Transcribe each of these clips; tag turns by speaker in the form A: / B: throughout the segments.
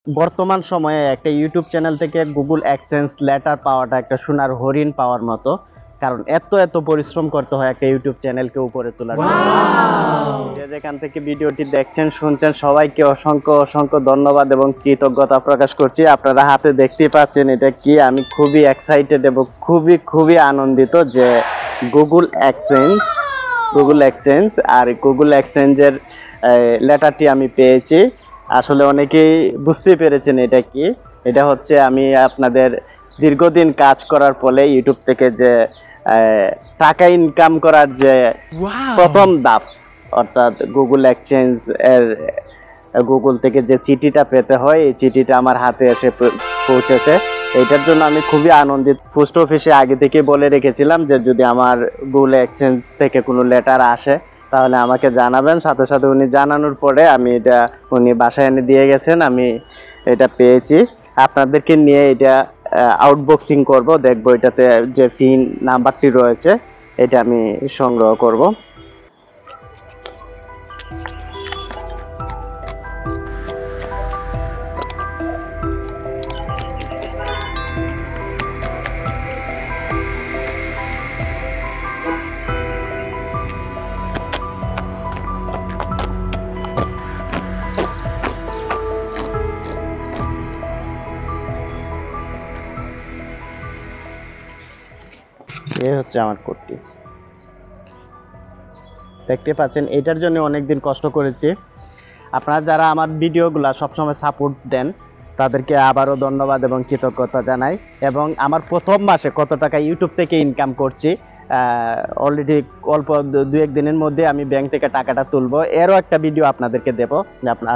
A: বর্তমান সময়ে একটা ইউটিউব চ্যানেল থেকে গুগল অ্যাডসেন্স লেটার পাওয়াটা একটা সোনার হরিণ পাওয়ার মতো। কারণ এত এত পরিশ্রম করতে হয় একটা ইউটিউব চ্যানেলকে উপরে তোলার জন্য। যে যেখান থেকে ভিডিওটি দেখছেন শুনছেন সবাইকে অসংখ্য অসংখ্য ধন্যবাদ এবং কৃতজ্ঞতা প্রকাশ করছি। আপনারা হাতে দেখতেই পাচ্ছেন এটা কি, আমি খুবই এক্সাইটেড এবং খুবই খুবই আনন্দিত যে গুগল অ্যাডসেন্স আর গুগল অ্যাডসেন্সের লেটারটি আমি পেয়েছি। আসলে অনেকেই বুঝতে পেরেছেন এটা কি। এটা হচ্ছে আমি আপনাদের দীর্ঘদিন কাজ করার ফলে ইউটিউব থেকে যে টাকা ইনকাম করার যে প্রথম ধাপ, অর্থাৎ গুগল অ্যাডসেন্স এর গুগল থেকে যে চিঠিটা পেতে হয় এই চিঠিটা আমার হাতে এসে পৌঁছেছে। এটার জন্য আমি খুবই আনন্দিত। পোস্ট অফিসে আগে থেকে বলে রেখেছিলাম যে যদি আমার গুগল অ্যাডসেন্স থেকে কোনো লেটার আসে তাহলে আমাকে জানাবেন। সাথে সাথে উনি জানানোর পরে উনি বাসায় এনে দিয়ে গেছেন, আমি এটা পেয়েছি। আপনাদেরকে নিয়ে এটা আউটবক্সিং করব, দেখবো এটাতে যে পিন নাম্বারটি রয়েছে এটা আমি সংগ্রহ করব। এই হচ্ছে আমার কোডটি, দেখতে পাচ্ছেন। এটার জন্য অনেকদিন কষ্ট করেছি। আপনারা যারা আমার ভিডিওগুলা সবসময় সাপোর্ট দেন তাদেরকে আবারও ধন্যবাদ এবং কৃতজ্ঞতা জানাই। এবং আমার প্রথম মাসে কত টাকা ইউটিউব থেকে ইনকাম করছি অলরেডি অল্প দু এক দিনের মধ্যে আমি ব্যাংক থেকে টাকাটা তুলবো, এরও একটা ভিডিও আপনাদেরকে দেবো।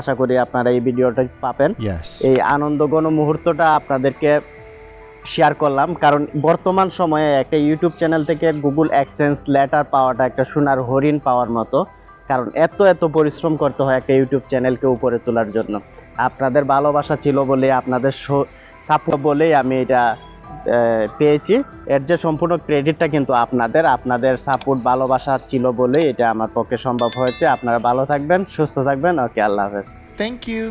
A: আশা করি আপনারা এই ভিডিওটা পাবেন। এই আনন্দঘন মুহূর্তটা আপনাদেরকে শেয়ার করলাম, কারণ বর্তমান সময়ে একটা ইউটিউব চ্যানেল থেকে গুগল অ্যাডসেন্স লেটার পাওয়াটা একটা সোনার হরিণ পাওয়ার মতো। কারণ এত এত পরিশ্রম করতে হয় একটা ইউটিউব চ্যানেলকে উপরে তোলার জন্য। আপনাদের ভালোবাসা ছিল বলে, আপনাদের সাপোর্ট বলেই আমি এটা পেয়েছি। এর যে সম্পূর্ণ ক্রেডিটটা কিন্তু আপনাদের সাপোর্ট ভালোবাসা ছিল বলেই এটা আমার পক্ষে সম্ভব হয়েছে। আপনারা ভালো থাকবেন, সুস্থ থাকবেন। ওকে, আল্লাহ হাফেজ।
B: Thank you.